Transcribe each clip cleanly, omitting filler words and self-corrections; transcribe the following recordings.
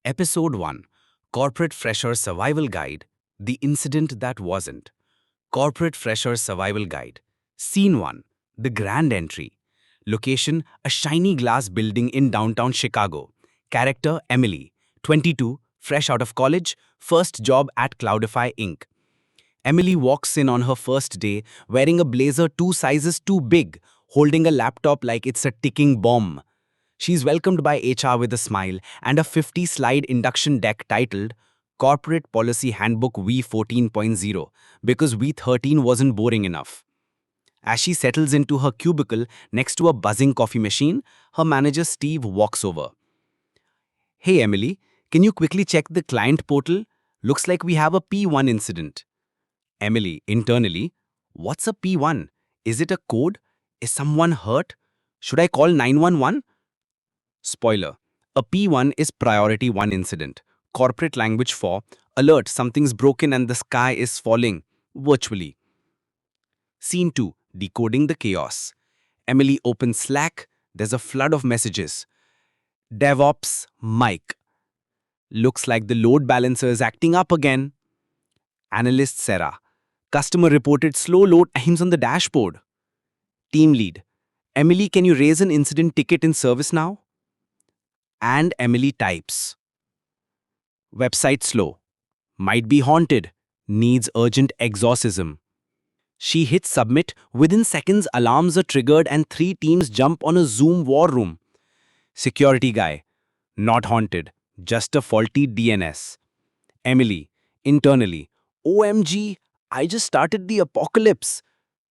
Episode 1 Corporate Fresher Survival Guide The Incident That Wasn't. Corporate Fresher Survival Guide. Scene 1 The Grand Entry. Location A shiny glass building in downtown Chicago. Character Emily, 22, fresh out of college, first job at Cloudify Inc. Emily walks in on her first day wearing a blazer 2 sizes too big, holding a laptop like it's a ticking bomb. She's welcomed by HR with a smile and a 50-slide induction deck titled Corporate Policy Handbook V14.0 because V13 wasn't boring enough. As she settles into her cubicle next to a buzzing coffee machine, her manager Steve walks over. Hey Emily, can you quickly check the client portal? Looks like we have a P1 incident. Emily, internally, what's a P1? Is it a code? Is someone hurt? Should I call 911? Spoiler. A P1 is Priority 1 incident, corporate language for alert something's broken and the sky is falling, virtually. Scene 2 Decoding the Chaos. Emily opens Slack, there's a flood of messages. DevOps, Mike. Looks like the load balancer is acting up again. Analyst Sarah. Customer reported slow load times on the dashboard. Team lead. Emily, can you raise an incident ticket in ServiceNow? And Emily types. Website slow. Might be haunted. Needs urgent exorcism. She hits submit. Within seconds, alarms are triggered and 3 teams jump on a Zoom war room. Security guy. Not haunted. Just a faulty DNS. Emily. Internally. OMG, I just started the apocalypse.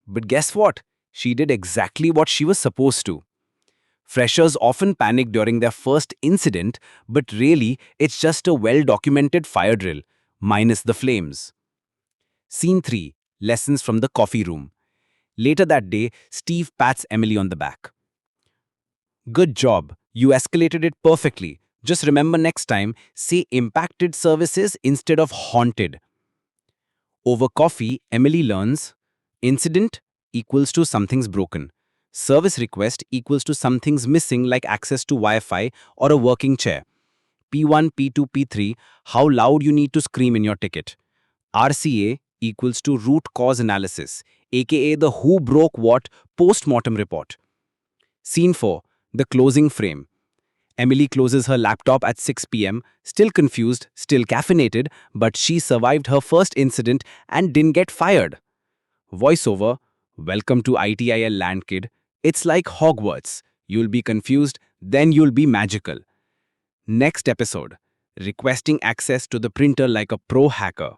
But guess what? She did exactly what she was supposed to. Freshers often panic during their first incident, but really, it's just a well-documented fire drill, minus the flames. Scene 3 Lessons from the Coffee Room. Later that day, Steve pats Emily on the back. Good job. You escalated it perfectly. Just remember next time, say impacted services instead of haunted. Over coffee, Emily learns incident equals to something's broken. Service request equals to something's missing like access to Wi-Fi or a working chair. P1, P2, P3, how loud you need to scream in your ticket. RCA equals to root cause analysis, aka the who broke what post-mortem report. Scene 4, the closing frame. Emily closes her laptop at 6 p.m., still confused, still caffeinated, but she survived her first incident and didn't get fired. Voiceover, welcome to ITIL land kid. It's like Hogwarts. You'll be confused, then you'll be magical. Next episode, requesting access to the printer like a pro hacker.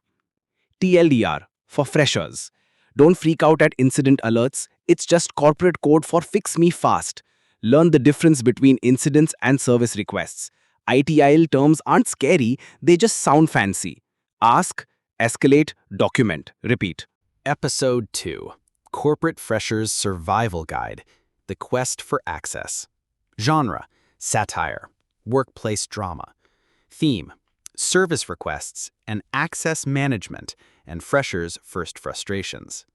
TLDR, for freshers. Don't freak out at incident alerts. It's just corporate code for fix me fast. Learn the difference between incidents and service requests. ITIL terms aren't scary, they just sound fancy. Ask, escalate, document. Repeat. Episode 2 Corporate Freshers Survival Guide The Quest for Access. Genre Satire, Workplace Drama. Theme Service Requests and Access Management and Freshers' First Frustrations.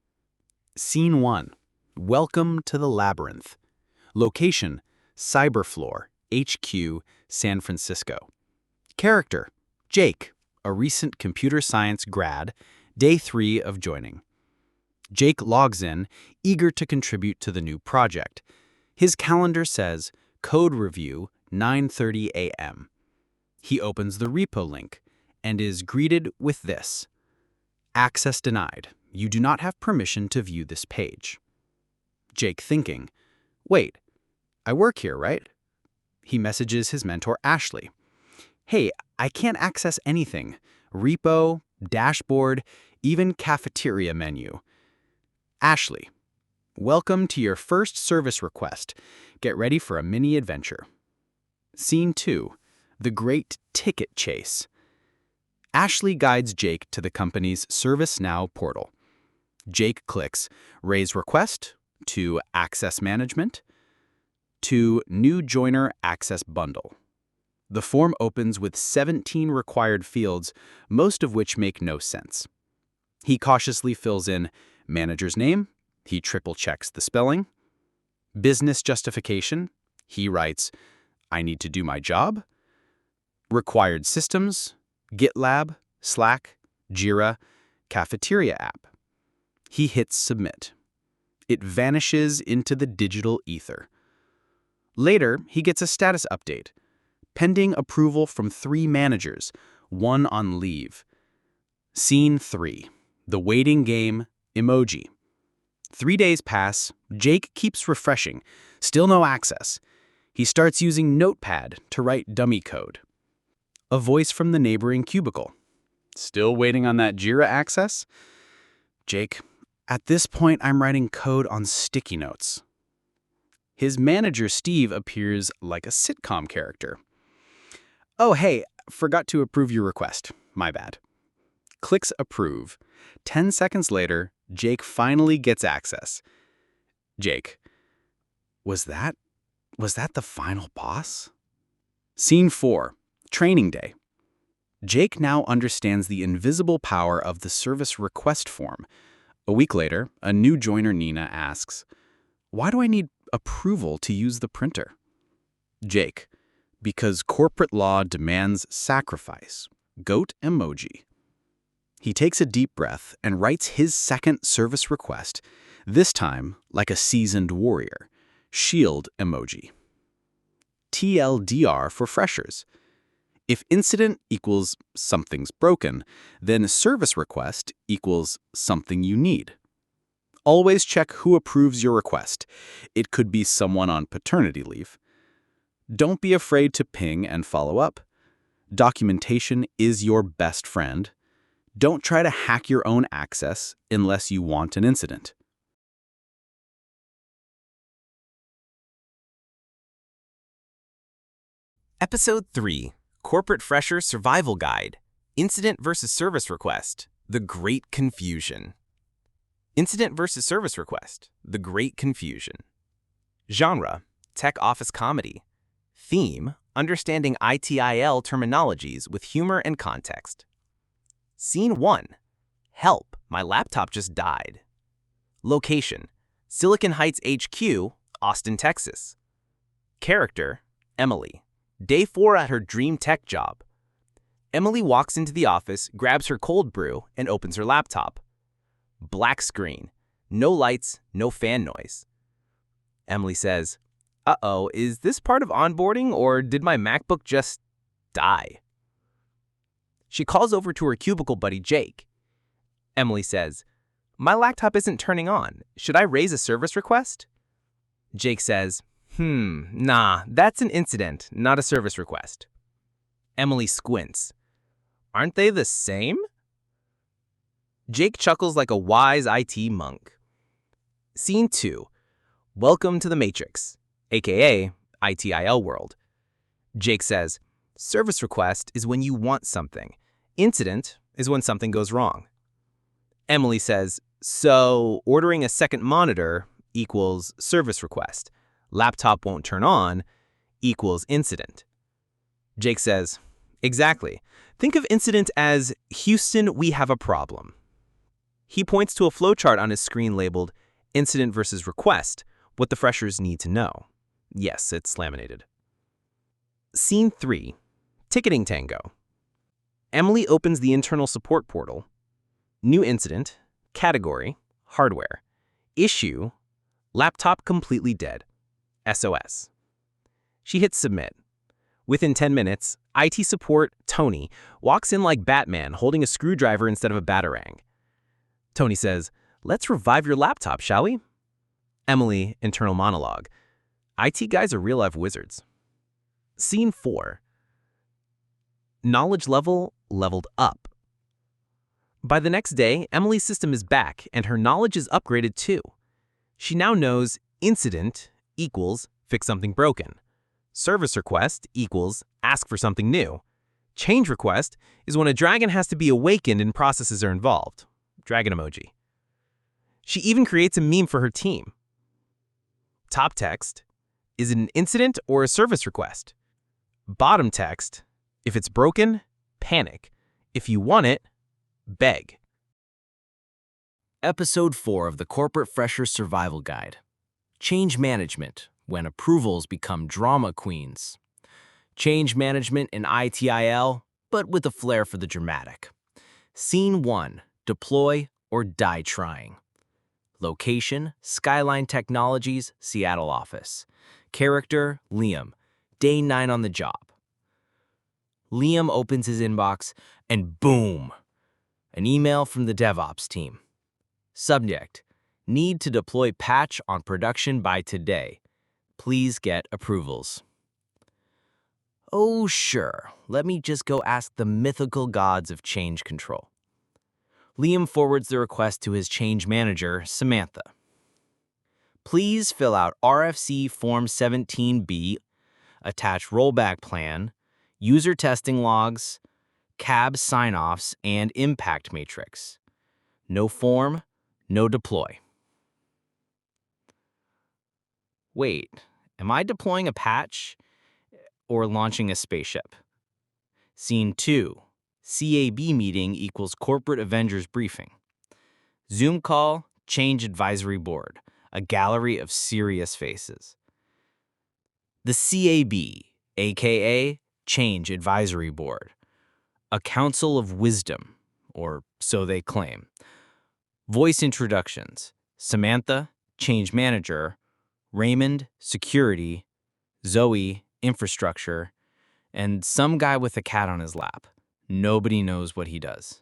Scene 1 Welcome to the Labyrinth. Location Cyberfloor, HQ, San Francisco. Character Jake, a recent computer science grad, day 3 of joining. Jake logs in, eager to contribute to the new project. His calendar says, Code Review, 9:30 a.m. He opens the repo link and is greeted with this. Access denied. You do not have permission to view this page. Jake thinking, wait, I work here, right? He messages his mentor Ashley. Hey, I can't access anything. Repo, dashboard, even cafeteria menu. Ashley, welcome to your first service request. Get ready for a mini adventure. Scene 2, The Great Ticket Chase. Ashley guides Jake to the company's ServiceNow portal. Jake clicks Raise Request to Access Management to New Joiner Access Bundle. The form opens with 17 required fields, most of which make no sense. He cautiously fills in manager's name, he triple checks the spelling. Business justification, he writes, I need to do my job. Required systems, GitLab, Slack, Jira, cafeteria app. He hits submit. It vanishes into the digital ether. Later, he gets a status update. Pending approval from 3 managers, 1 on leave. Scene 3. The waiting game, emoji. 3 days pass. Jake keeps refreshing. Still no access. He starts using Notepad to write dummy code. A voice from the neighboring cubicle. Still waiting on that Jira access? Jake, at this point I'm writing code on sticky notes. His manager, Steve, appears like a sitcom character. Oh, hey, forgot to approve your request. My bad. Clicks approve. 10 seconds later, Jake finally gets access. Jake, was that the final boss? Scene 4. Training day. Jake now understands the invisible power of the service request form. A week later, a new joiner, Nina, asks, "Why do I need approval to use the printer?" Jake, because corporate law demands sacrifice. Goat emoji. He takes a deep breath and writes his second service request, this time like a seasoned warrior. Shield emoji. TLDR for freshers. If incident equals something's broken, then service request equals something you need. Always check who approves your request. It could be someone on paternity leave. Don't be afraid to ping and follow up. Documentation is your best friend. Don't try to hack your own access unless you want an incident. Episode 3, Corporate Fresher Survival Guide, Incident versus Service Request, The Great Confusion. Incident versus Service Request, The Great Confusion. Genre, Tech Office Comedy. Theme, Understanding ITIL terminologies with humor and context. Scene 1, Help, my laptop just died. Location, Silicon Heights HQ, Austin, Texas. Character, Emily. Day 4 at her dream tech job. Emily walks into the office, grabs her cold brew, and opens her laptop. Black screen. No lights, no fan noise. Emily says, "Uh-oh, is this part of onboarding or did my MacBook just die?" She calls over to her cubicle buddy Jake. Emily says, "My laptop isn't turning on. Should I raise a service request?" Jake says, Nah, that's an incident, not a service request." Emily squints. "Aren't they the same?" Jake chuckles like a wise IT monk. Scene 2. Welcome to the Matrix, aka ITIL world. Jake says, "Service request is when you want something. Incident is when something goes wrong." Emily says, "So ordering a second monitor equals service request. Laptop won't turn on equals incident." Jake says, "Exactly. Think of incident as, Houston, we have a problem." He points to a flowchart on his screen labeled Incident versus Request, what the freshers need to know. Yes, it's laminated. Scene 3. Ticketing Tango. Emily opens the internal support portal. New incident, category, hardware, issue, laptop completely dead, SOS. She hits submit. Within 10 minutes, IT support, Tony, walks in like Batman holding a screwdriver instead of a batarang. Tony says, "Let's revive your laptop, shall we?" Emily, internal monologue. IT guys are real-life wizards. Scene 4. Knowledge level leveled up. By the next day, Emily's system is back and her knowledge is upgraded too. She now knows incident equals fix something broken. Service request equals ask for something new. Change request is when a dragon has to be awakened and processes are involved. Dragon emoji. She even creates a meme for her team. Top text, is it an incident or a service request? Bottom text, if it's broken, panic. If you want it, beg. Episode 4 of the Corporate Fresher Survival Guide. Change management, when approvals become drama queens. Change management in ITIL, but with a flair for the dramatic. Scene 1, deploy or die trying. Location, Skyline Technologies, Seattle office. Character, Liam. Day 9 on the job. Liam opens his inbox, and boom! An email from the DevOps team. Subject, need to deploy patch on production by today. Please get approvals. Oh, sure, let me just go ask the mythical gods of change control. Liam forwards the request to his change manager, Samantha. Please fill out RFC Form 17B, attach rollback plan, user testing logs, CAB sign-offs, and impact matrix. No form, no deploy. Wait, am I deploying a patch or launching a spaceship? Scene 2, CAB meeting equals Corporate Avengers briefing. Zoom call, change advisory board, a gallery of serious faces. The CAB, aka Change Advisory Board, a council of wisdom, or so they claim. Voice introductions, Samantha, change manager, Raymond, security, Zoe, infrastructure, and some guy with a cat on his lap. Nobody knows what he does.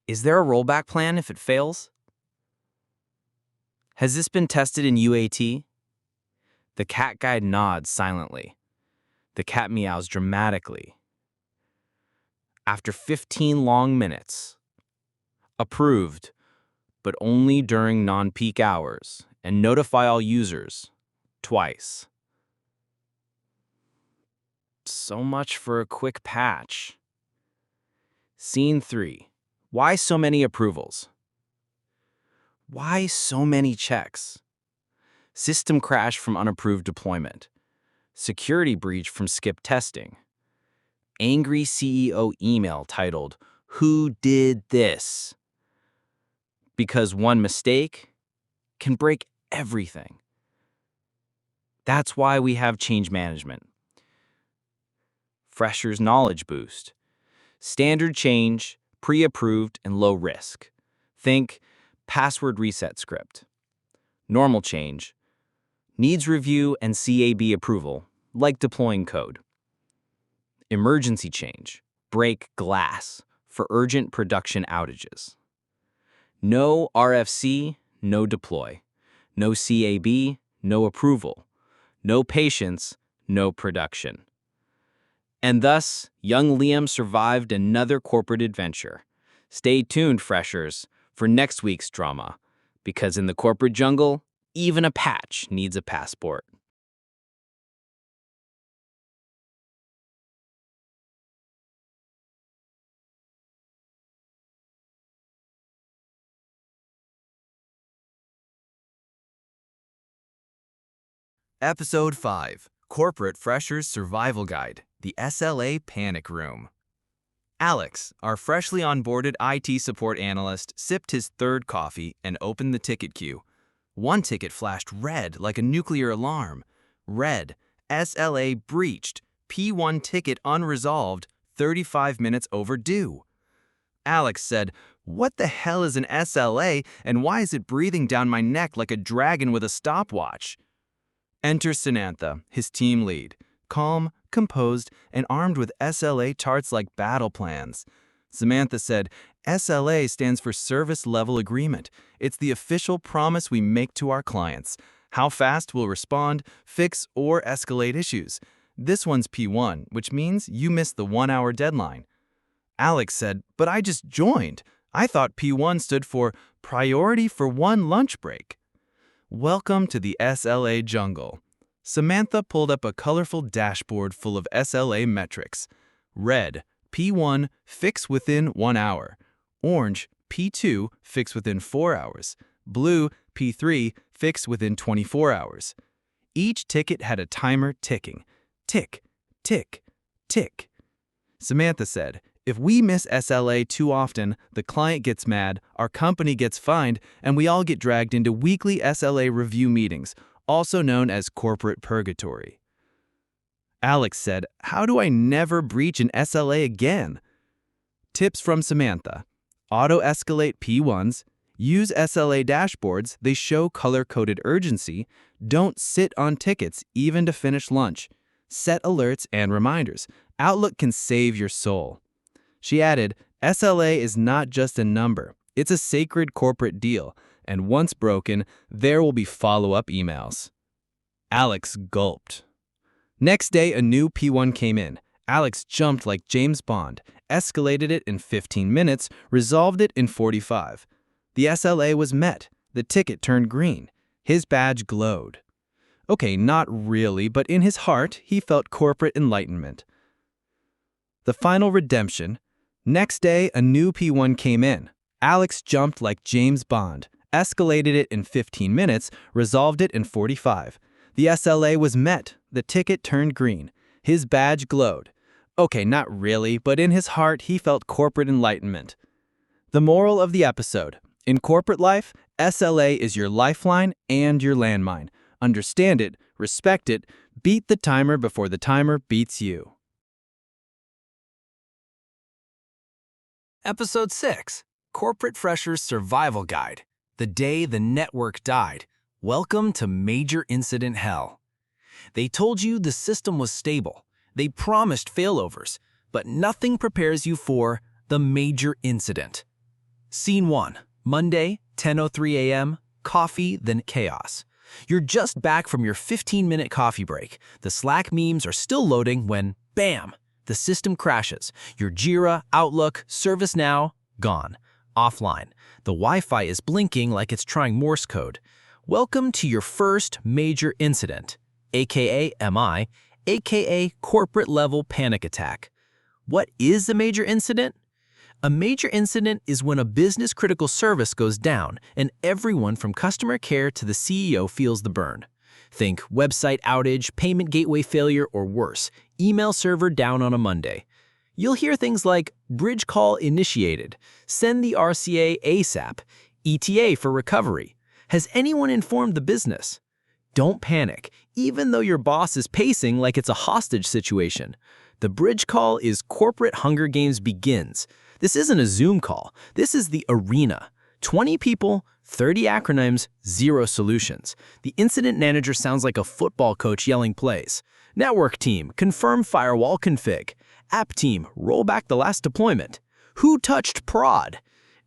Is there a rollback plan if it fails? Has this been tested in UAT? The cat guy nods silently. The cat meows dramatically. After 15 long minutes. Approved, but only during non-peak hours, and notify all users, twice. So much for a quick patch. Scene 3. Why so many approvals? Why so many checks? System crash from unapproved deployment. Security breach from skip testing. Angry CEO email titled, "Who did this?" Because one mistake can break everything. That's why we have change management. Freshers knowledge boost. Standard change, pre-approved, and low risk. Think password reset script. Normal change. Needs review and CAB approval, like deploying code. Emergency change. Break glass for urgent production outages. No RFC, no deploy. No CAB, no approval. No patience, no production. And thus, young Liam survived another corporate adventure. Stay tuned, freshers, for next week's drama, because in the corporate jungle, even a patch needs a passport. Episode 5, Corporate Freshers Survival Guide, the SLA Panic Room. Alex, our freshly onboarded IT support analyst, sipped his third coffee and opened the ticket queue. One ticket flashed red like a nuclear alarm. Red, SLA breached, P1 ticket unresolved, 35 minutes overdue. Alex said, "What the hell is an SLA and why is it breathing down my neck like a dragon with a stopwatch?" Enter Samantha, his team lead, calm, composed, and armed with SLA charts like battle plans. Samantha said, "SLA stands for Service Level Agreement. It's the official promise we make to our clients. How fast we'll respond, fix, or escalate issues. This one's P1, which means you missed the 1-hour deadline." Alex said, "But I just joined. I thought P1 stood for Priority for One Lunch Break." Welcome to the SLA jungle. Samantha pulled up a colorful dashboard full of SLA metrics. Red, P1, fix within 1 hour. Orange, P2, fix within 4 hours. Blue, P3, fix within 24 hours. Each ticket had a timer ticking. Tick, tick, tick. Samantha said, "If we miss SLA too often, the client gets mad, our company gets fined, and we all get dragged into weekly SLA review meetings, also known as corporate purgatory." Alex said, "How do I never breach an SLA again?" Tips from Samantha. Auto-escalate P1s. Use SLA dashboards. They show color-coded urgency. Don't sit on tickets, even to finish lunch. Set alerts and reminders. Outlook can save your soul. She added, SLA is not just a number. It's a sacred corporate deal, and once broken, there will be follow-up emails. Alex gulped. Next day, a new P1 came in. Alex jumped like James Bond, escalated it in 15 minutes, resolved it in 45. The SLA was met. The ticket turned green. His badge glowed. Okay, not really, but in his heart, he felt corporate enlightenment. The final redemption. Next day, a new P1 came in. Alex jumped like James Bond, escalated it in 15 minutes, resolved it in 45. The SLA was met. The ticket turned green. His badge glowed. Okay, not really, but in his heart, he felt corporate enlightenment. The moral of the episode. In corporate life, SLA is your lifeline and your landmine. Understand it, respect it, beat the timer before the timer beats you. Episode 6, Corporate Freshers Survival Guide, The Day the Network Died. Welcome to Major Incident Hell. They told you the system was stable. They promised failovers, but nothing prepares you for the major incident. Scene 1, Monday, 10:03 a.m., coffee, then chaos. You're just back from your 15-minute coffee break. The Slack memes are still loading when, bam, the system crashes. Your Jira, Outlook, ServiceNow, gone. Offline. The Wi-Fi is blinking like it's trying Morse code. Welcome to your first major incident, aka MI, aka corporate-level panic attack. What is a major incident? A major incident is when a business-critical service goes down and everyone from customer care to the CEO feels the burn. Think website outage, payment gateway failure, or worse, email server down on a Monday. You'll hear things like bridge call initiated, send the RCA ASAP, ETA for recovery. Has anyone informed the business? Don't panic, even though your boss is pacing like it's a hostage situation. The bridge call is corporate Hunger Games begins. This isn't a Zoom call. This is the arena. 20 people, 30 acronyms, 0 solutions. The incident manager sounds like a football coach yelling plays. Network team, confirm firewall config. App team, roll back the last deployment. Who touched prod?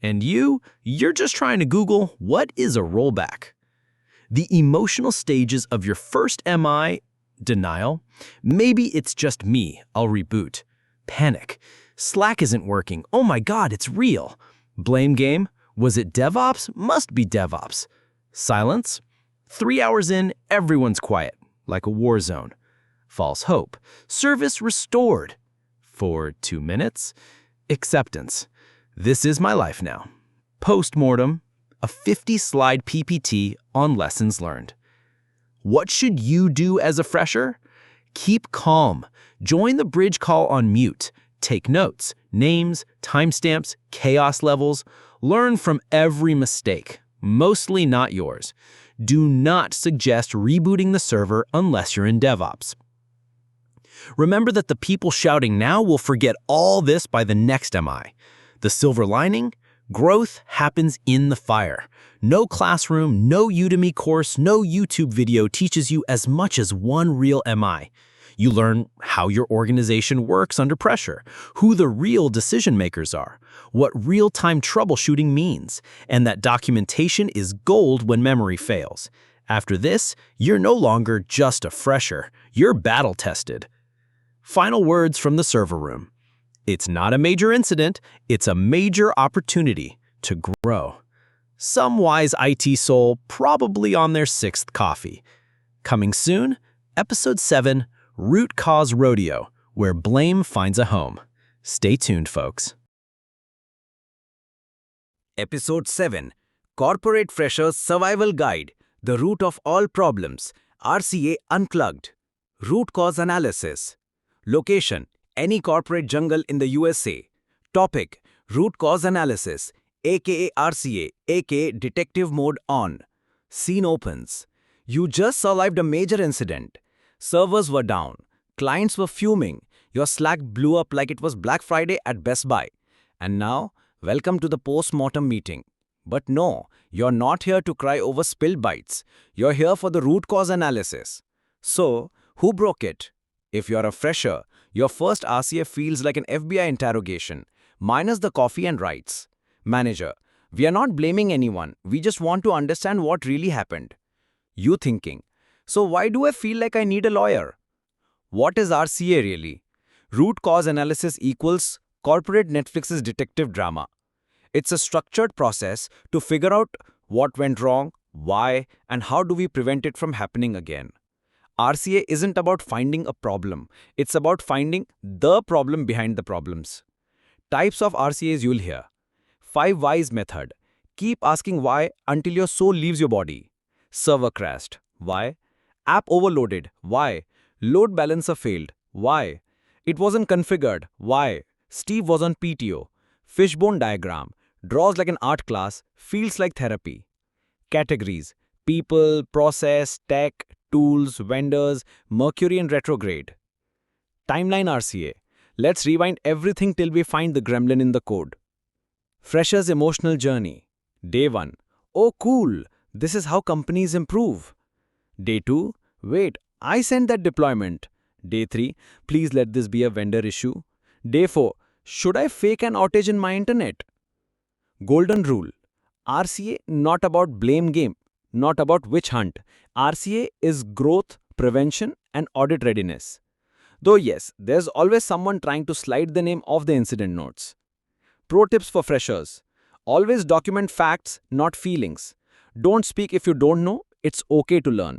And you're just trying to Google, what is a rollback? The emotional stages of your first MI, denial. Maybe it's just me, I'll reboot. Panic. Slack isn't working. Oh my God, it's real. Blame game. Was it DevOps? Must be DevOps. Silence. 3 hours in, everyone's quiet, like a war zone. False hope. Service restored. For 2 minutes. Acceptance. This is my life now. Postmortem. A 50-slide PPT on lessons learned. What should you do as a fresher? Keep calm. Join the bridge call on mute. Take notes, names, timestamps, chaos levels. Learn from every mistake, mostly not yours. Do not suggest rebooting the server unless you're in DevOps. Remember that the people shouting now will forget all this by the next MI. The silver lining? Growth happens in the fire. No classroom, no Udemy course, no YouTube video teaches you as much as one real MI. You learn how your organization works under pressure, who the real decision makers are, what real-time troubleshooting means, and that documentation is gold when memory fails. After this, you're no longer just a fresher, you're battle-tested. Final words from the server room. It's not a major incident, it's a major opportunity to grow. Some wise IT soul probably on their 6th coffee. Coming soon, Episode 7, Root Cause Rodeo, where blame finds a home. Stay tuned, folks. Episode 7, Corporate Freshers Survival Guide, The Root of All Problems, RCA Unplugged. Root Cause Analysis. Location, any corporate jungle in the USA. Topic, Root Cause Analysis, aka RCA, aka Detective Mode on. Scene opens. You just survived a major incident. Servers were down. Clients were fuming. Your Slack blew up like it was Black Friday at Best Buy. And now, welcome to the post-mortem meeting. But no, you're not here to cry over spilled bites. You're here for the root cause analysis. So, who broke it? If you're a fresher, your first RCA feels like an FBI interrogation, minus the coffee and rights. Manager, we are not blaming anyone. We just want to understand what really happened. You thinking, so why do I feel like I need a lawyer? What is RCA really? Root cause analysis equals corporate Netflix's detective drama. It's a structured process to figure out what went wrong, why, and how do we prevent it from happening again. RCA isn't about finding a problem. It's about finding the problem behind the problems. Types of RCAs you'll hear. 5 whys method. Keep asking why until your soul leaves your body. Server crashed. Why? App overloaded. Why? Load balancer failed. Why? It wasn't configured. Why? Steve was on PTO. Fishbone diagram. Draws like an art class. Feels like therapy. Categories. People, process, tech, tools, vendors, Mercury in retrograde. Timeline RCA. Let's rewind everything till we find the gremlin in the code. Fresher's emotional journey. Day 1. Oh cool, this is how companies improve. Day 2. Wait, I sent that deployment. Day 3. Please let this be a vendor issue. Day 4. Should I fake an outage in my internet? Golden rule. RCA not about blame game, not about witch hunt. RCA is growth, prevention, and audit readiness. Though yes, there's always someone trying to slide the name off the incident notes. Pro tips for freshers. Always document facts, not feelings. Don't speak if you don't know, it's okay to learn.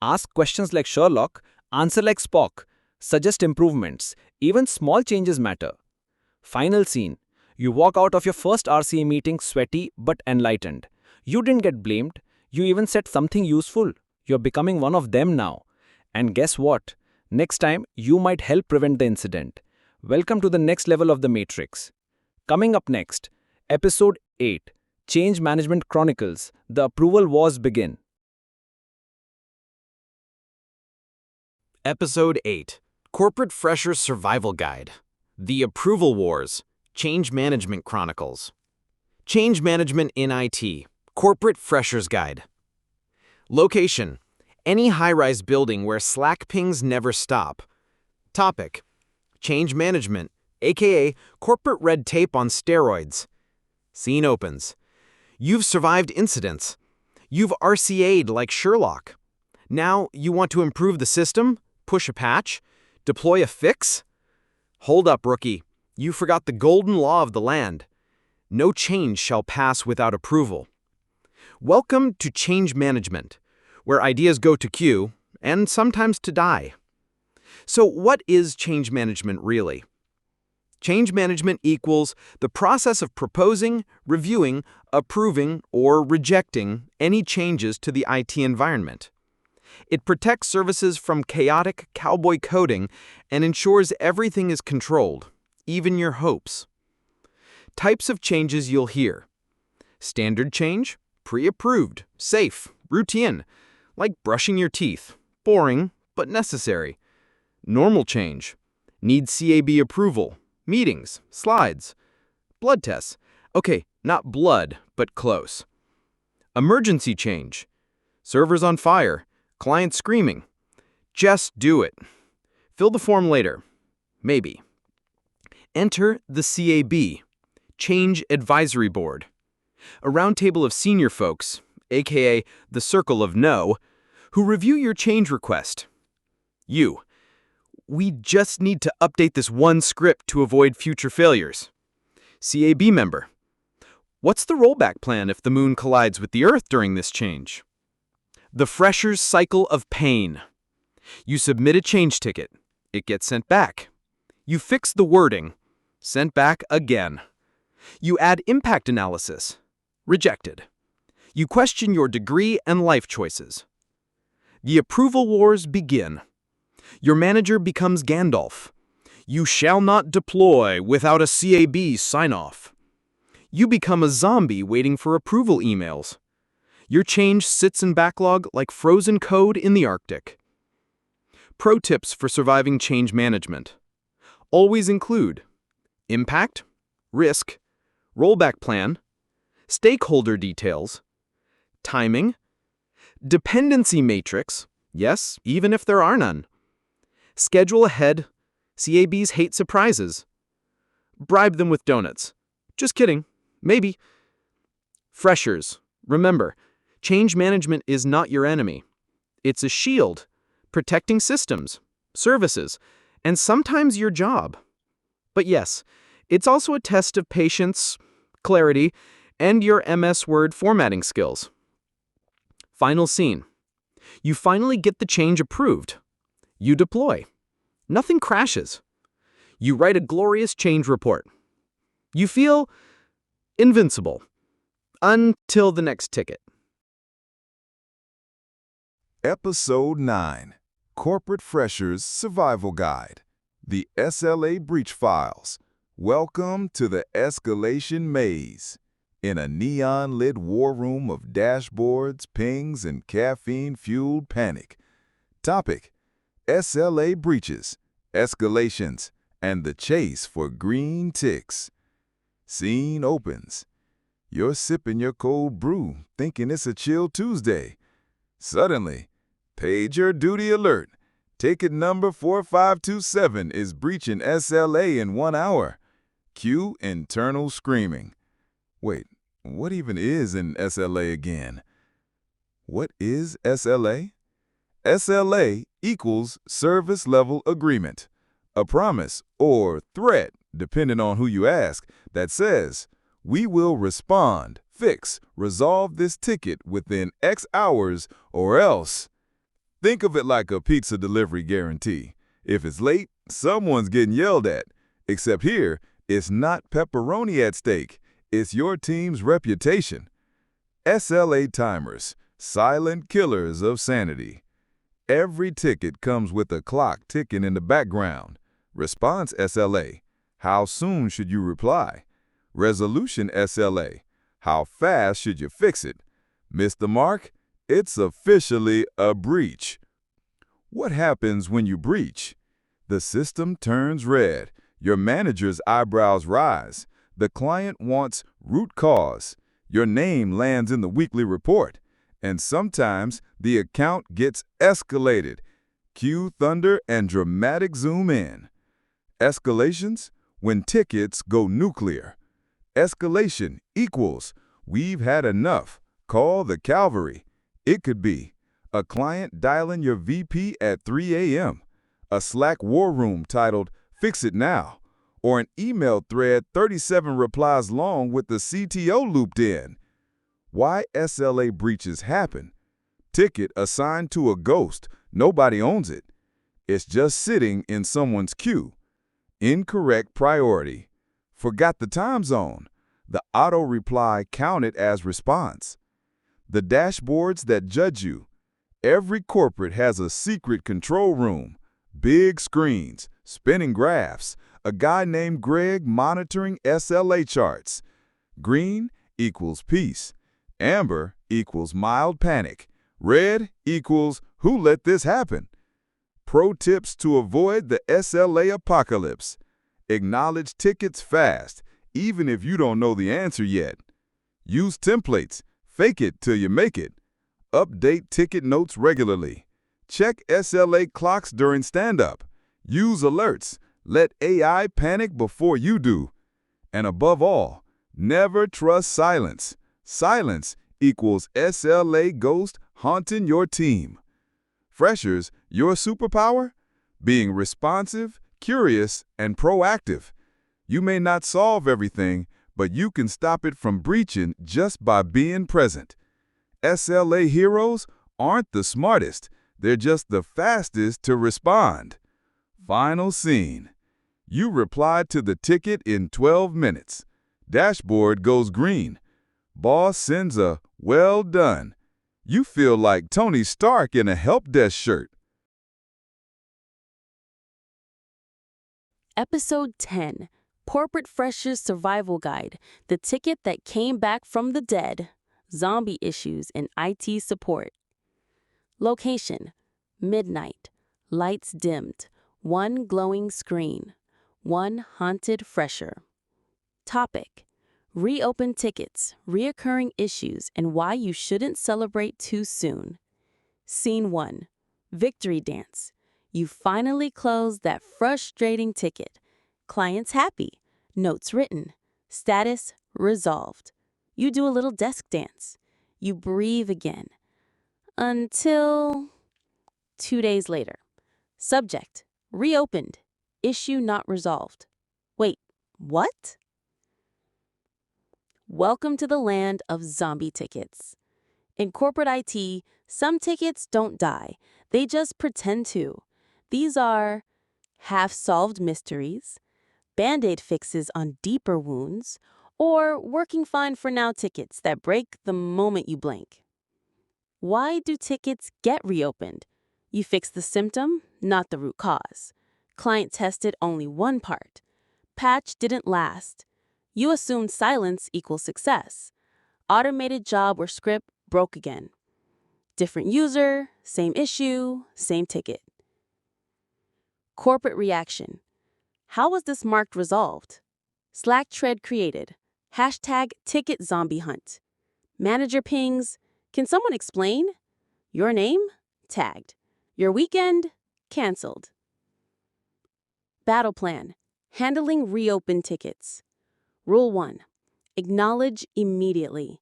Ask questions like Sherlock, answer like Spock. Suggest improvements. Even small changes matter. Final scene. You walk out of your first RCA meeting sweaty but enlightened. You didn't get blamed. You even said something useful. You're becoming one of them now. And guess what? Next time, you might help prevent the incident. Welcome to the next level of the matrix. Coming up next, Episode 8, Change Management Chronicles, The Approval Wars Begin. Episode 8, Corporate Fresher Survival Guide, The Approval Wars, Change Management Chronicles. Change Management in IT, Corporate Freshers Guide. Location, any high-rise building where Slack pings never stop. Topic, Change Management, aka corporate red tape on steroids. Scene opens. You've survived incidents. You've RCA'd like Sherlock. Now you want to improve the system, push a patch, deploy a fix? Hold up, rookie. You forgot the golden law of the land. No change shall pass without approval. Welcome to Change Management, where ideas go to queue and sometimes to die. So what is change management really? Change management equals the process of proposing, reviewing, approving, or rejecting any changes to the IT environment. It protects services from chaotic cowboy coding and ensures everything is controlled, even your hopes. Types of changes you'll hear. Standard change, pre-approved, safe, routine, like brushing your teeth, boring but necessary. Normal change, needs CAB approval, meetings, slides, blood tests. Okay, not blood, but close. Emergency change, servers on fire, client screaming. Just do it. Fill the form later. Maybe. Enter the CAB, Change Advisory Board. A roundtable of senior folks, aka the Circle of No, who review your change request. We just need to update this one script to avoid future failures. CAB member. What's the rollback plan if the moon collides with the Earth during this change? The fresher's cycle of pain. You submit a change ticket. It gets sent back. You fix the wording. Sent back again. You add impact analysis. Rejected. You question your degree and life choices. The approval wars begin. Your manager becomes Gandalf. You shall not deploy without a CAB sign-off. You become a zombie waiting for approval emails. Your change sits in backlog like frozen code in the Arctic. Pro tips for surviving change management. Always include impact, risk, rollback plan, stakeholder details, timing, dependency matrix, yes, even if there are none, schedule ahead, CABs hate surprises, bribe them with donuts. Just kidding, maybe. Freshers, remember, change management is not your enemy. It's a shield, protecting systems, services, and sometimes your job. But yes, it's also a test of patience, clarity, and your MS Word formatting skills. Final scene. You finally get the change approved. You deploy. Nothing crashes. You write a glorious change report. You feel invincible. Until the next ticket. Episode 9, Corporate Freshers Survival Guide, the SLA Breach Files. Welcome to the escalation maze. In a neon-lit war room of dashboards, pings, and caffeine-fueled panic. Topic: SLA breaches, escalations, and the chase for green ticks. Scene opens. You're sipping your cold brew, thinking it's a chill Tuesday. Suddenly, pager duty alert. Ticket number 4527 is breaching SLA in 1 hour. Cue internal screaming. Wait, what even is an SLA again? What is SLA? SLA equals Service Level Agreement, a promise or threat, depending on who you ask, that says, we will respond, fix, resolve this ticket within X hours or else. Think of it like a pizza delivery guarantee. If it's late, someone's getting yelled at. Except here, it's not pepperoni at stake. It's your team's reputation. SLA timers, silent killers of sanity. Every ticket comes with a clock ticking in the background. Response SLA, how soon should you reply? Resolution SLA, how fast should you fix it? Miss the mark? It's officially a breach. What happens when you breach? The system turns red. Your manager's eyebrows rise. The client wants root cause. Your name lands in the weekly report. And sometimes the account gets escalated. Cue thunder and dramatic zoom in. Escalations? When tickets go nuclear. Escalation equals, we've had enough. Call the cavalry. It could be a client dialing your VP at 3 a.m., a Slack war room titled, Fix It Now, or an email thread 37 replies long with the CTO looped in. Why SLA breaches happen? Ticket assigned to a ghost. Nobody owns it. It's just sitting in someone's queue. Incorrect priority. Forgot the time zone. The auto reply counted as response. The dashboards that judge you. Every corporate has a secret control room. Big screens, spinning graphs, a guy named Greg monitoring SLA charts. Green equals peace. Amber equals mild panic. Red equals who let this happen? Pro tips to avoid the SLA apocalypse. Acknowledge tickets fast, even if you don't know the answer yet. Use templates. Fake it till you make it. Update ticket notes regularly. Check SLA clocks during stand-up. Use alerts. Let AI panic before you do. And above all, never trust silence. Silence equals SLA ghost haunting your team. Freshers, your superpower? Being responsive, curious, and proactive. You may not solve everything, but you can stop it from breaching just by being present. SLA heroes aren't the smartest, they're just the fastest to respond. Final scene. You replied to the ticket in 12 minutes. Dashboard goes green. Boss sends a well done. You feel like Tony Stark in a help desk shirt. Episode 10, Corporate Freshers Survival Guide, the ticket that came back from the dead, zombie issues in IT support. Location, midnight, Lights dimmed. One glowing screen. One haunted fresher. Topic: Reopen tickets, reoccurring issues, and why you shouldn't celebrate too soon. Scene 1. Victory dance. You finally closed that frustrating ticket. Clients happy. Notes written. Status resolved. You do a little desk dance. You breathe again. Until 2 days later. Subject: reopened. Issue not resolved. Wait, what? Welcome to the land of zombie tickets. In corporate IT, some tickets don't die. They just pretend to. These are half-solved mysteries, Band-Aid fixes on deeper wounds, or working fine for now tickets that break the moment you blink. Why do tickets get reopened? You fix the symptom, not the root cause. Client tested only one part. Patch didn't last. You assumed silence equals success. Automated job or script broke again. Different user, same issue, same ticket. Corporate reaction. How was this marked resolved? Slack thread created. Hashtag ticket zombie hunt. Manager pings. Can someone explain? Your name? Tagged. Your weekend? Canceled. Battle plan. Handling reopened tickets. Rule 1. Acknowledge immediately.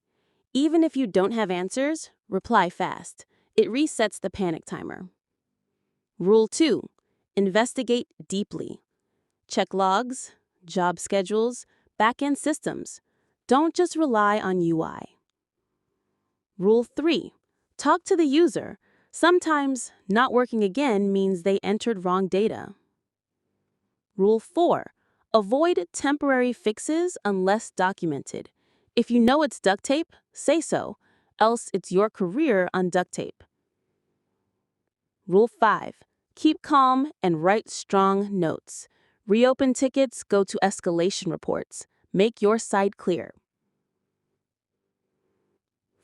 Even if you don't have answers, reply fast. It resets the panic timer. Rule 2. Investigate deeply. Check logs, job schedules, back-end systems. Don't just rely on UI. Rule 3. Talk to the user. Sometimes not working again means they entered wrong data. Rule 4. Avoid temporary fixes unless documented. If you know it's duct tape, say so, else it's your career on duct tape. Rule 5. Keep calm and write strong notes. Reopen tickets go to escalation reports. Make your side clear.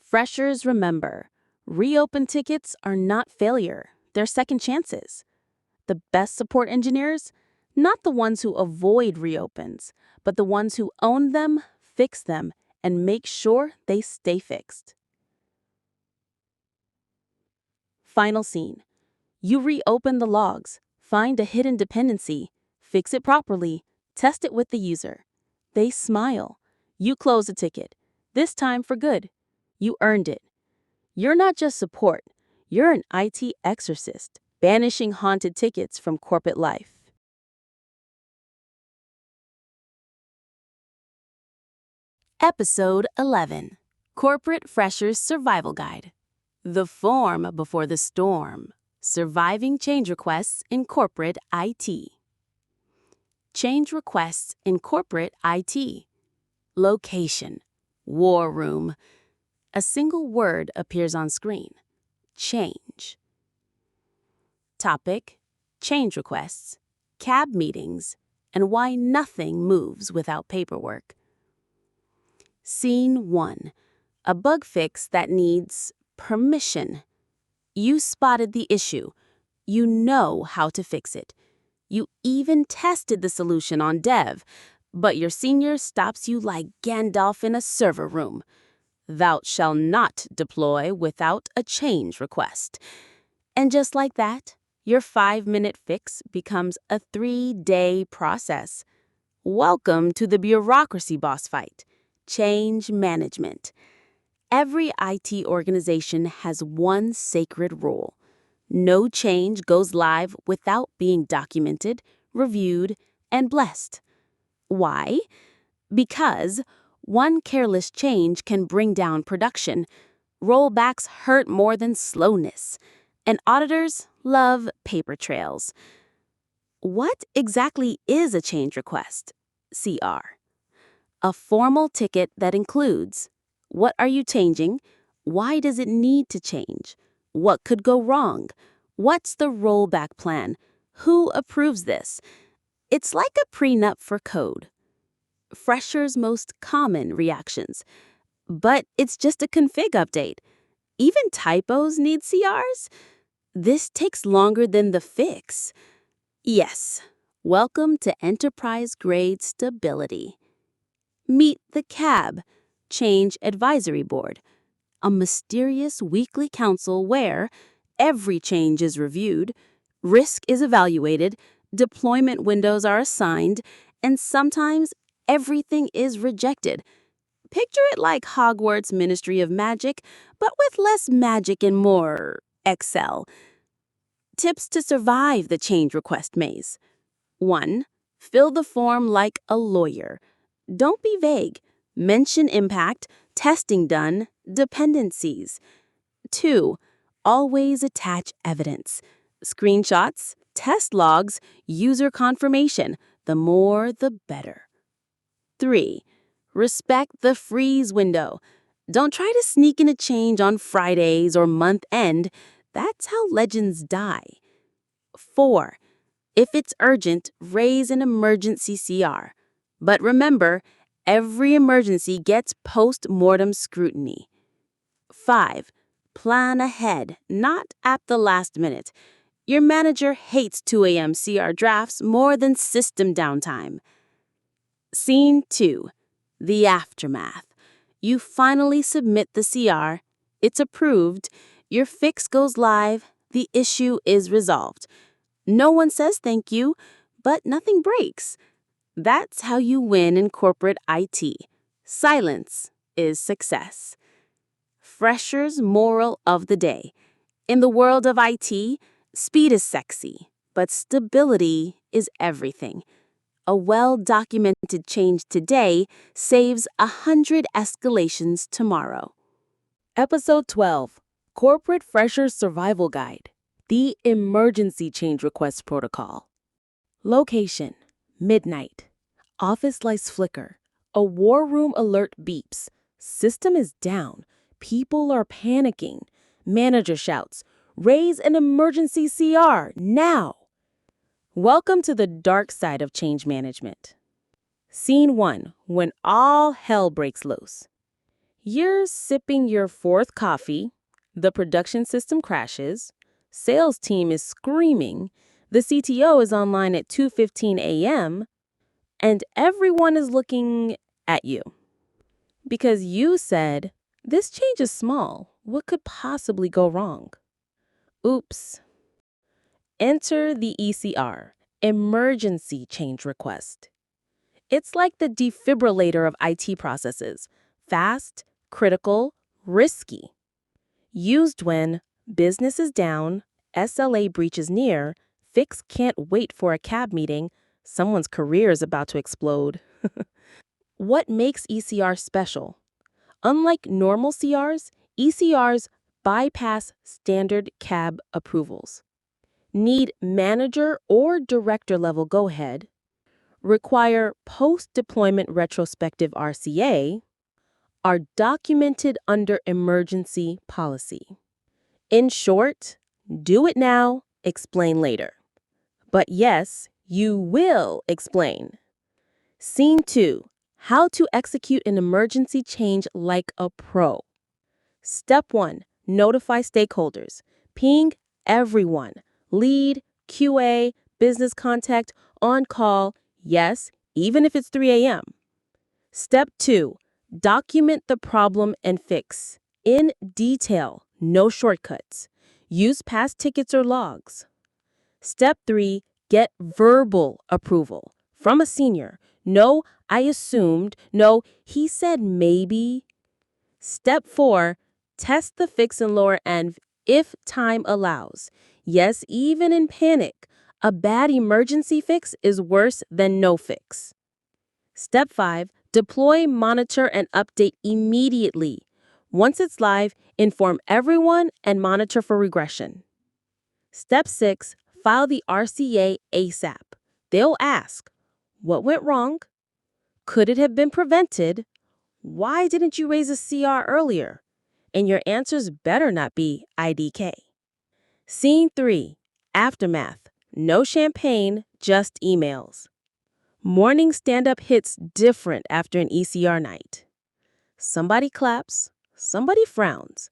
Freshers remember, reopen tickets are not failure, they're second chances. The best support engineers? Not the ones who avoid reopens, but the ones who own them, fix them, and make sure they stay fixed. Final scene. You reopen the logs, find a hidden dependency, fix it properly, test it with the user. They smile. You close the ticket, this time for good. You earned it. You're not just support, you're an IT exorcist, banishing haunted tickets from corporate life. Episode 11. Corporate Freshers Survival Guide. The form before the storm. Surviving change requests in corporate IT. Change requests in corporate IT. Location. War room. A single word appears on screen. Change. Topic: change requests, cab meetings, and why nothing moves without paperwork. Scene 1. A bug fix that needs permission. You spotted the issue. You know how to fix it. You even tested the solution on dev, but your senior stops you like Gandalf in a server room. Thou shalt not deploy without a change request. And just like that, your 5-minute fix becomes a 3-day process. Welcome to the bureaucracy boss fight. Change management. Every IT organization has one sacred rule. No change goes live without being documented, reviewed, and blessed. Why? Because one careless change can bring down production. Rollbacks hurt more than slowness. And auditors love paper trails. What exactly is a change request? CR. A formal ticket that includes: what are you changing? Why does it need to change? What could go wrong? What's the rollback plan? Who approves this? It's like a prenup for code. Freshers' most common reactions. But it's just a config update. Even typos need CRs? This takes longer than the fix. Yes, welcome to enterprise-grade stability. Meet the CAB, Change Advisory Board, a mysterious weekly council where every change is reviewed, risk is evaluated, deployment windows are assigned, and sometimes everything is rejected. Picture it like Hogwarts Ministry of Magic, but with less magic and more Excel. Tips to survive the change request maze. 1. Fill the form like a lawyer. Don't be vague. Mention impact, testing done, dependencies. 2. Always attach evidence. Screenshots, test logs, user confirmation. The more, the better. 3. Respect the freeze window. Don't try to sneak in a change on Fridays or month end. That's how legends die. 4. If it's urgent, raise an emergency CR. But remember, every emergency gets post-mortem scrutiny. 5. Plan ahead, not at the last minute. Your manager hates 2 a.m. CR drafts more than system downtime. Scene 2. The aftermath. You finally submit the CR. It's approved. Your fix goes live. The issue is resolved. No one says thank you, but nothing breaks. That's how you win in corporate IT. Silence is success. Fresher's moral of the day. In the world of IT, speed is sexy, but stability is everything. A well-documented change today saves 100 escalations tomorrow. Episode 12, Corporate Freshers Survival Guide, the Emergency Change Request Protocol. Location, midnight. Office lights flicker. A war room alert beeps. System is down. People are panicking. Manager shouts, "Raise an emergency CR, now!" Welcome to the dark side of change management. Scene 1, when all hell breaks loose. You're sipping your 4th coffee, the production system crashes, sales team is screaming, the CTO is online at 2:15 a.m., and everyone is looking at you. Because you said, "This change is small. What could possibly go wrong?" Oops. Enter the ECR, Emergency Change Request. It's like the defibrillator of IT processes. Fast, critical, risky. Used when business is down, SLA breach is near, fix can't wait for a CAB meeting, someone's career is about to explode. What makes ECR special? Unlike normal CRs, ECRs bypass standard CAB approvals. Need manager or director level go-ahead, require post-deployment retrospective RCA, are documented under emergency policy. In short, do it now, explain later. But yes, you will explain. Scene 2, how to execute an emergency change like a pro. Step 1, notify stakeholders. Ping everyone. Lead, QA, business contact, on call, yes, even if it's 3 a.m. Step 2, document the problem and fix. In detail, no shortcuts. Use past tickets or logs. Step 3, get verbal approval from a senior. No, I assumed. No, he said maybe. Step 4, test the fix in lower end if time allows. Yes, even in panic, a bad emergency fix is worse than no fix. Step 5, deploy, monitor, and update immediately. Once it's live, inform everyone and monitor for regression. Step 6, file the RCA ASAP. They'll ask, what went wrong? Could it have been prevented? Why didn't you raise a CR earlier? And your answers better not be IDK. Scene 3, aftermath. No champagne, just emails. Morning stand-up hits different after an ECR night. Somebody claps, somebody frowns,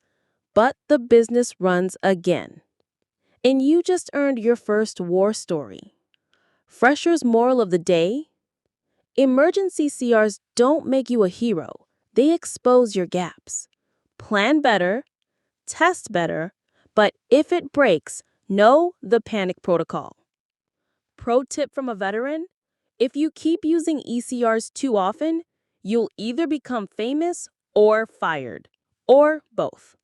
but the business runs again. And you just earned your first war story. Fresher's moral of the day: emergency CRs don't make you a hero, they expose your gaps. Plan better, test better, but if it breaks, know the panic protocol. Pro tip from a veteran: if you keep using ECRs too often, you'll either become famous or fired, or both.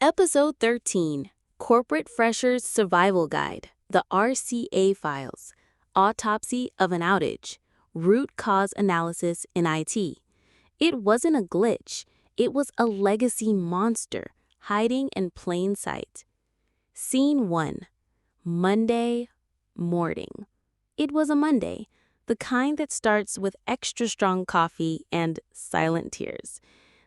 Episode 13, Corporate Freshers Survival Guide, the RCA Files, Autopsy of an Outage, Root Cause Analysis in IT. It wasn't a glitch, it was a legacy monster hiding in plain sight. Scene 1, Monday morning. It was a Monday, the kind that starts with extra strong coffee and silent tears.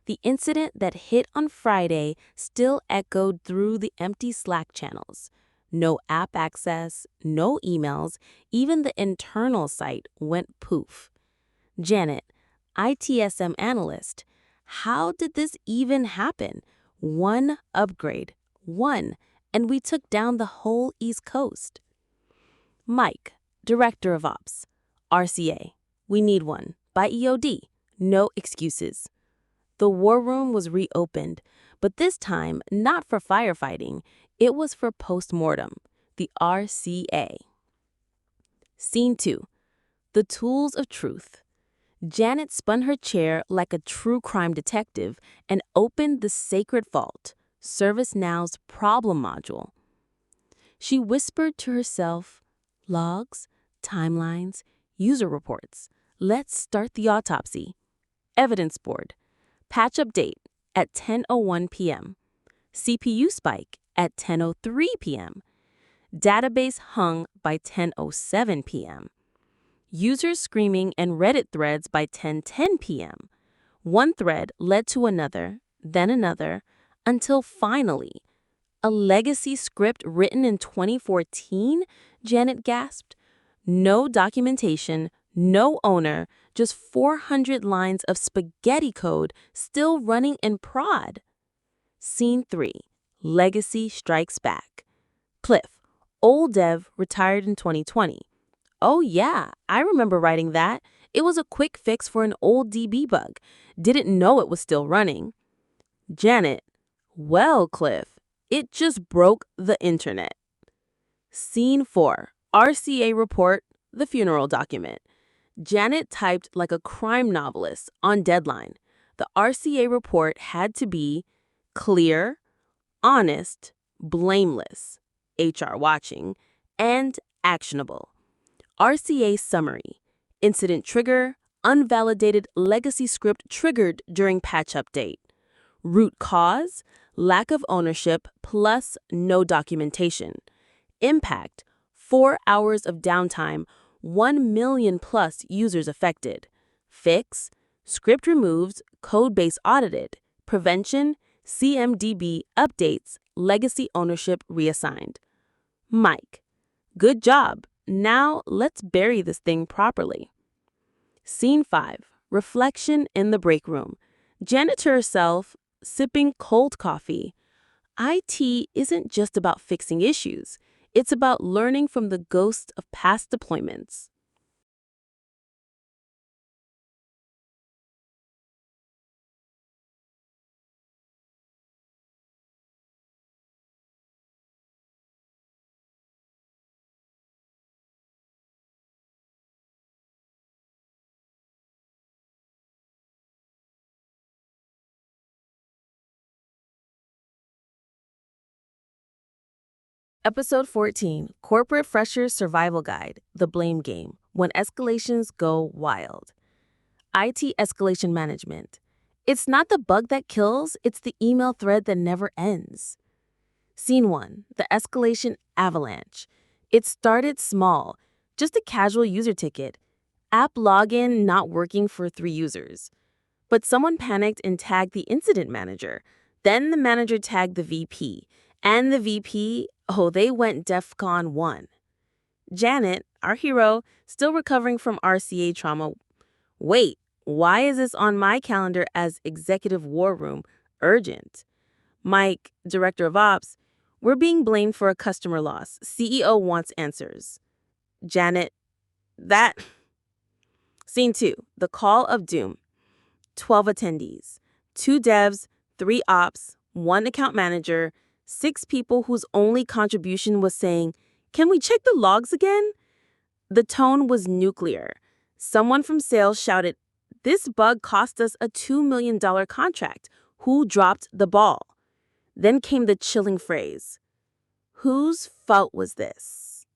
The incident that hit on Friday still echoed through the empty Slack channels. No app access, no emails, even the internal site went poof. Janet, ITSM analyst, how did this even happen? One upgrade, and we took down the whole East Coast. Mike, director of ops, RCA, we need one, by EOD, no excuses. The war room was reopened, but this time not for firefighting, it was for post-mortem, the RCA. Scene 2, the tools of truth. Janet spun her chair like a true crime detective and opened the sacred vault, ServiceNow's problem module. She whispered to herself, logs, timelines, user reports. Let's start the autopsy. Evidence board. Patch update at 10:01 p.m. CPU spike at 10:03 p.m. Database hung by 10:07 p.m. Users screaming and Reddit threads by 10:10 p.m. One thread led to another, then another, until finally, a legacy script written in 2014, Janet gasped. No documentation, no owner, just 400 lines of spaghetti code still running in prod. Scene 3, Legacy Strikes Back. Cliff, old dev, retired in 2020. Oh yeah, I remember writing that. It was a quick fix for an old DB bug. Didn't know it was still running. Janet, well, Cliff, it just broke the internet. Scene 4, RCA report, the funeral document. Janet typed like a crime novelist on deadline. The RCA report had to be clear, honest, blameless, HR watching, and actionable. RCA summary. Incident trigger, unvalidated legacy script triggered during patch update. Root cause, lack of ownership plus no documentation. Impact, 4 hours of downtime, 1 million plus users affected. Fix, script removed, codebase audited. Prevention, CMDB updates, legacy ownership reassigned. Mike, good job. Now let's bury this thing properly. Scene 5, reflection in the break room. Janet to herself, sipping cold coffee. IT isn't just about fixing issues. It's about learning from the ghosts of past deployments. Episode 14, Corporate Freshers Survival Guide, The Blame Game, When Escalations Go Wild. IT Escalation Management. It's not the bug that kills, it's the email thread that never ends. Scene 1, The Escalation Avalanche. It started small, just a casual user ticket. App login not working for 3 users. But someone panicked and tagged the incident manager. Then the manager tagged the VP. And the VP, oh, they went DEFCON 1. Janet, our hero, still recovering from RCA trauma. Wait, why is this on my calendar as Executive War Room? Urgent. Mike, Director of Ops, we're being blamed for a customer loss. CEO wants answers. Janet, that... Scene 2, the call of doom. 12 attendees. 2 devs, 3 ops, 1 account manager, 6 people whose only contribution was saying, "Can we check the logs again?" The tone was nuclear. Someone from sales shouted, "This bug cost us a $2 million contract. Who dropped the ball?" Then came the chilling phrase, "Whose fault was this?"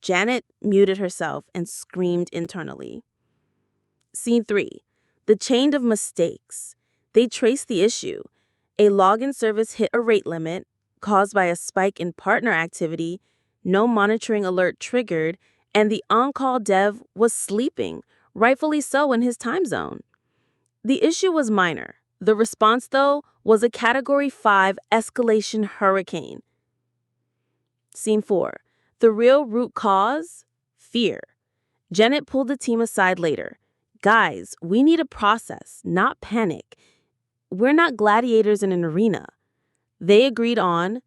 Janet muted herself and screamed internally. Scene 3, the chain of mistakes. They traced the issue. A login service hit a rate limit caused by a spike in partner activity, no monitoring alert triggered, and the on-call dev was sleeping, rightfully so in his time zone. The issue was minor. The response, though, was a Category 5 escalation hurricane. Scene 4, the real root cause? Fear. Janet pulled the team aside later. "Guys, we need a process, not panic. We're not gladiators in an arena." They agreed on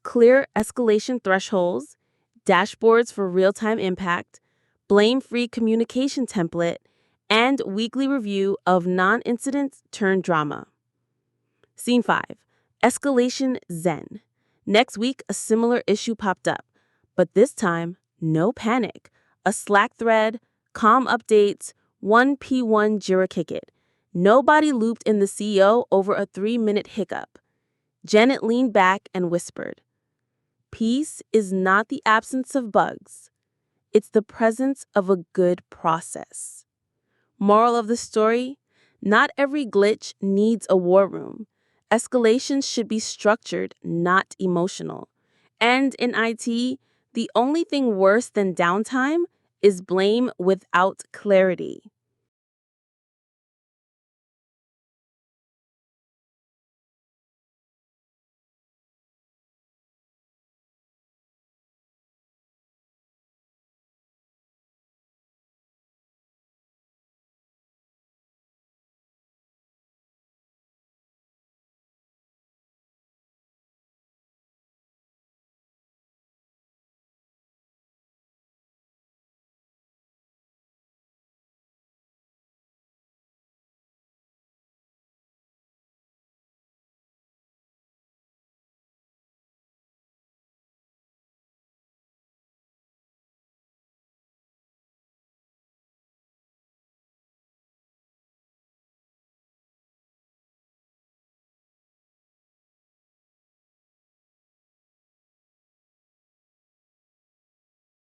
clear escalation thresholds, dashboards for real-time impact, blame-free communication template, and weekly review of non-incidents turned drama. Scene 5, escalation zen. Next week, a similar issue popped up, but this time, no panic. A Slack thread, calm updates, 1P1 Jira ticket. Nobody looped in the CEO over a 3-minute hiccup. Janet leaned back and whispered, "Peace is not the absence of bugs. It's the presence of a good process." Moral of the story? Not every glitch needs a war room. Escalations should be structured, not emotional. And in IT, the only thing worse than downtime is blame without clarity.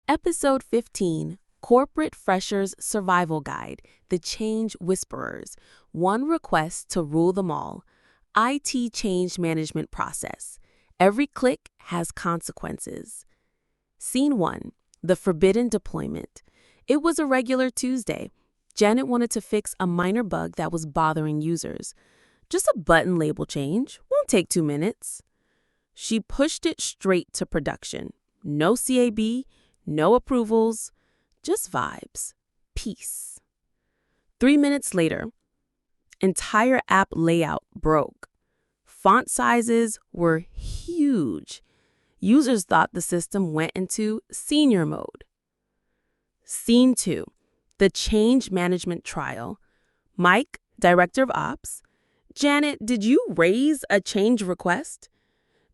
Episode 15, Corporate Freshers Survival Guide, The Change Whisperers, One Request to Rule Them All, IT Change Management Process. Every click has consequences. Scene 1, The Forbidden Deployment. It was a regular Tuesday. Janet wanted to fix a minor bug that was bothering users. Just a button label change, won't take 2 minutes. She pushed it straight to production. No CAB, no approvals, just vibes. Peace. 3 minutes later, entire app layout broke. Font sizes were huge. Users thought the system went into senior mode. Scene 2, the change management trial. Mike, Director of Ops. "Janet, did you raise a change request?"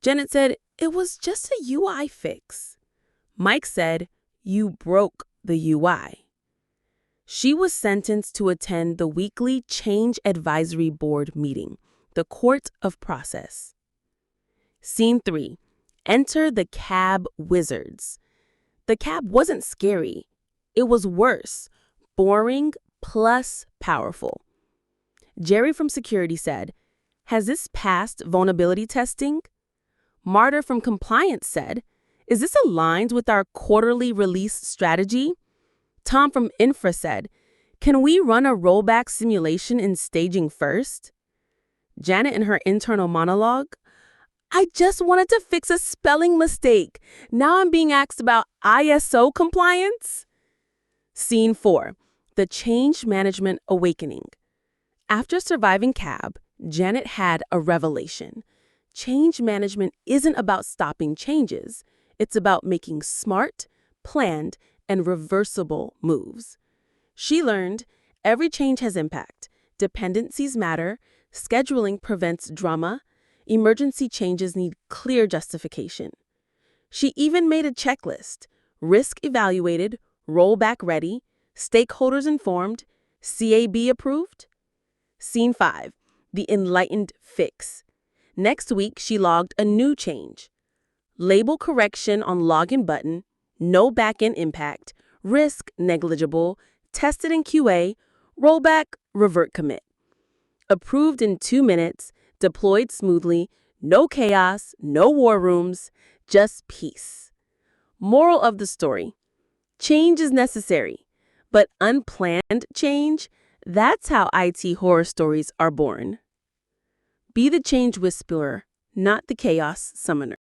Janet said, "It was just a UI fix." Mike said, "You broke the UI." She was sentenced to attend the weekly Change Advisory Board meeting, the court of process. Scene 3, enter the cab wizards. The cab wasn't scary. It was worse, boring plus powerful. Jerry from security said, "Has this passed vulnerability testing?" Marta from compliance said, "Is this aligned with our quarterly release strategy?" Tom from infra said, "Can we run a rollback simulation in staging first?" Janet in her internal monologue, I just wanted to fix a spelling mistake. Now I'm being asked about ISO compliance? Scene 4. The Change Management Awakening. After surviving CAB, Janet had a revelation. Change management isn't about stopping changes. It's about making smart, planned, and reversible moves. She learned every change has impact. Dependencies matter. Scheduling prevents drama. Emergency changes need clear justification. She even made a checklist: risk evaluated, rollback ready, stakeholders informed, CAB approved. Scene 5. The Enlightened Fix. Next week, she logged a new change. Label correction on login button, no backend impact, risk negligible, tested in QA, rollback, revert commit. Approved in 2 minutes, deployed smoothly, no chaos, no war rooms, just peace. Moral of the story: change is necessary, but unplanned change, that's how IT horror stories are born. Be the change whisperer, not the chaos summoner.